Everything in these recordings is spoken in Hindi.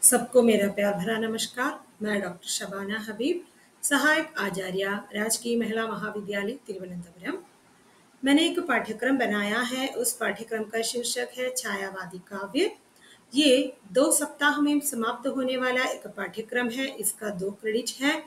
सबको मेरा प्यार भरा नमस्कार। मैं डॉक्टर शबाना हबीब, सहायक आचार्य, राजकीय महिला महाविद्यालय तिरुवनंतपुरम। मैंने एक पाठ्यक्रम बनाया है। उस पाठ्यक्रम का शीर्षक है छायावादी काव्य। ये 2 सप्ताह में समाप्त होने वाला एक पाठ्यक्रम है। इसका 2 क्रेडिट है।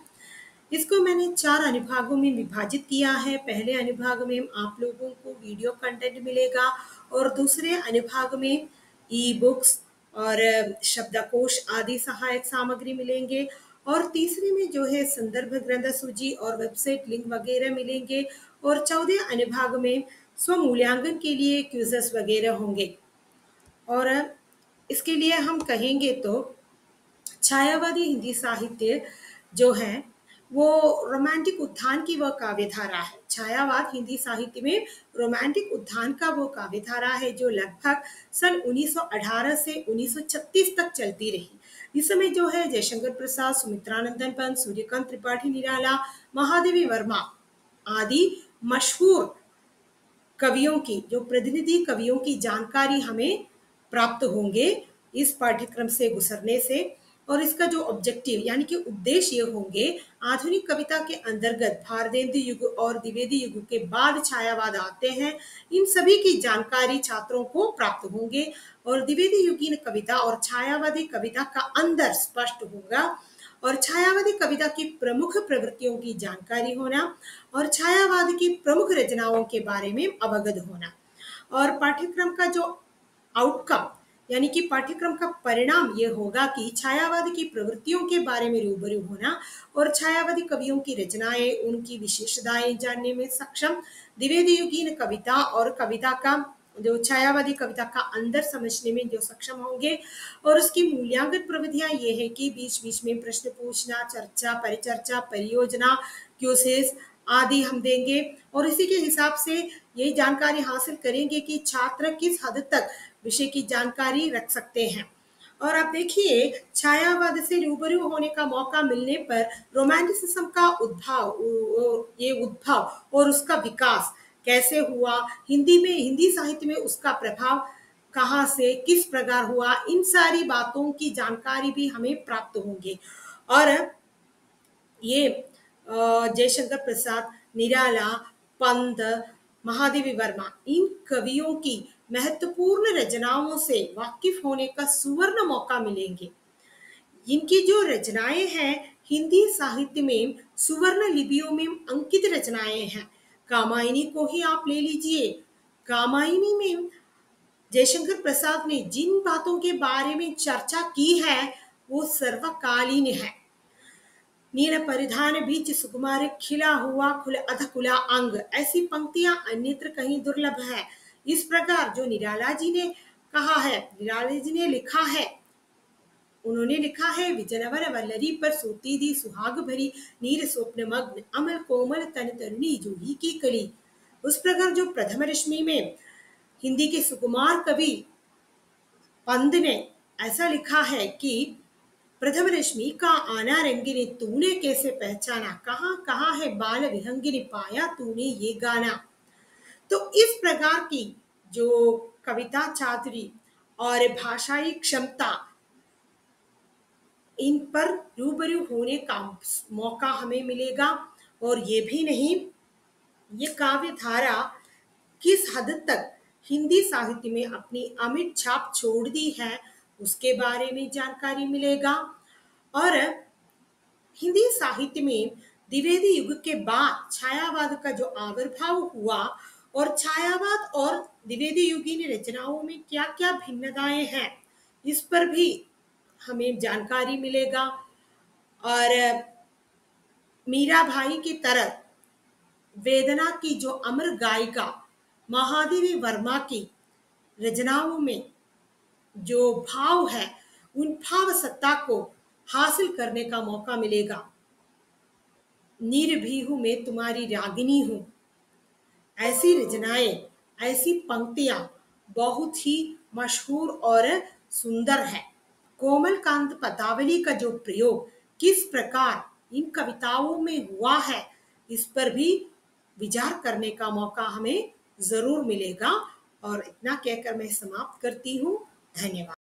इसको मैंने 4 अनुभागों में विभाजित किया है। पहले अनुभाग में आप लोगों को वीडियो कंटेंट मिलेगा और दूसरे अनुभाग में ई बुक्स और शब्दकोश आदि सहायक सामग्री मिलेंगे और तीसरे में जो है संदर्भ ग्रंथ सूची और वेबसाइट लिंक वगैरह मिलेंगे और 14 अनुभाग में स्वमूल्यांकन के लिए क्विज़ेस वगैरह होंगे। और इसके लिए हम कहेंगे तो छायावादी हिंदी साहित्य जो है वो रोमांटिक उत्थान की वह काव्यधारा है। छायावाद हिंदी साहित्य में रोमांटिक उत्थान का वो काव्यधारा है जो लगभग सन 1918 से 1936 तक चलती रही। इस समय जो है जयशंकर प्रसाद, सुमित्रानंदन पंत, सूर्यकांत त्रिपाठी निराला, महादेवी वर्मा आदि मशहूर कवियों की, जो प्रतिनिधि कवियों की जानकारी हमें प्राप्त होंगे इस पाठ्यक्रम से गुजरने से। और इसका जो ऑब्जेक्टिव यानी कि उद्देश्य ये होंगे, आधुनिक कविता के अंतर्गत भारतेंदु युग और द्विवेदी युग के बाद छायावाद आते हैं, इन सभी की जानकारी छात्रों को प्राप्त होंगे और द्विवेदी युगीन कविता और छायावादी कविता का अंतर स्पष्ट होगा और छायावादी कविता की प्रमुख प्रवृत्तियों की जानकारी होना और छायावाद की प्रमुख रचनाओं के बारे में अवगत होना। और पाठ्यक्रम का जो आउटकम यानी कि पाठ्यक्रम का परिणाम ये होगा कि छायावाद की प्रवृत्तियों के बारे में रूबरू होना और छायावादी कवियों की रचनाएं, उनकी विशेषताएं जानने में सक्षम, द्विवेदी युगीन कविता और कविता का जो छायावादी कविता का अंदर समझने में जो सक्षम होंगे। और उसकी मूल्यांकन प्रविधियां ये है कि बीच बीच में प्रश्न पूछना, चर्चा, परिचर्चा, परियोजना, क्यूसेस आदि हम देंगे और इसी के हिसाब से यही जानकारी हासिल करेंगे कि छात्र किस हद तक विषय की जानकारी रख सकते हैं। और अब देखिए, छायावाद से रूबरू होने का मौका मिलने पर रोमांटिसिज्म का उद्भव और उसका विकास कैसे हुआ, हिंदी साहित्य में उसका प्रभाव कहाँ से किस प्रकार हुआ, इन सारी बातों की जानकारी भी हमें प्राप्त होंगे। और ये जयशंकर प्रसाद, निराला, पंत, महादेवी वर्मा इन कवियों की महत्वपूर्ण रचनाओं से वाकिफ होने का सुवर्ण मौका मिलेंगे। इनकी जो रचनाएं हैं हिंदी साहित्य में सुवर्ण लिपियों में अंकित रचनाएं हैं। कामायनी को ही आप ले लीजिए। कामायनी में जयशंकर प्रसाद ने जिन बातों के बारे में चर्चा की है वो सर्वकालीन है। नील परिधान बीच सुकुमार खिला हुआ अधकुला अंग, ऐसी पंक्तियां अन्यत्र कहीं दुर्लभ है। इस प्रकार जो निराला जी ने कहा है, निराला जी ने लिखा है, उन्होंने लिखा है विजनवर वल्लरी पर सोती दी सुहाग भरी, नीर स्वप्न मग्न अमल कोमल तन तरुणी जूही की कली। उस प्रकार जो प्रथम रश्मि में हिंदी के सुकुमार कवि पंत ने ऐसा लिखा है कि प्रथम रश्मि का आना रंगिनी तूने कैसे पहचाना, कहाँ कहाँ है बाल विहंगिनी पाया तूने ये गाना। तो इस प्रकार की जो कविता चातुरी और भाषाई क्षमता, इन पर रूबरू होने का मौका हमें मिलेगा। और ये भी नहीं, ये काव्य धारा किस हद तक हिंदी साहित्य में अपनी अमिट छाप छोड़ दी है उसके बारे में जानकारी मिलेगा। और हिंदी साहित्य में द्विवेदी युग के बाद छायावाद का जो आविर्भाव हुआ और छायावाद और द्विवेदी युगीन रचनाओं में क्या क्या भिन्नताएं हैं इस पर भी हमें जानकारी मिलेगा। और मीरा भाई की तरह वेदना की जो अमर गायिका महादेवी वर्मा की रचनाओं में जो भाव है उन भाव सत्ता को हासिल करने का मौका मिलेगा। निर्भीहू में तुम्हारी रागिनी हूं, ऐसी रचनाएं, ऐसी पंक्तियां बहुत ही मशहूर और सुंदर है। कोमल कांत पदावली का जो प्रयोग किस प्रकार इन कविताओं में हुआ है इस पर भी विचार करने का मौका हमें जरूर मिलेगा। और इतना कहकर मैं समाप्त करती हूँ। धन्यवाद।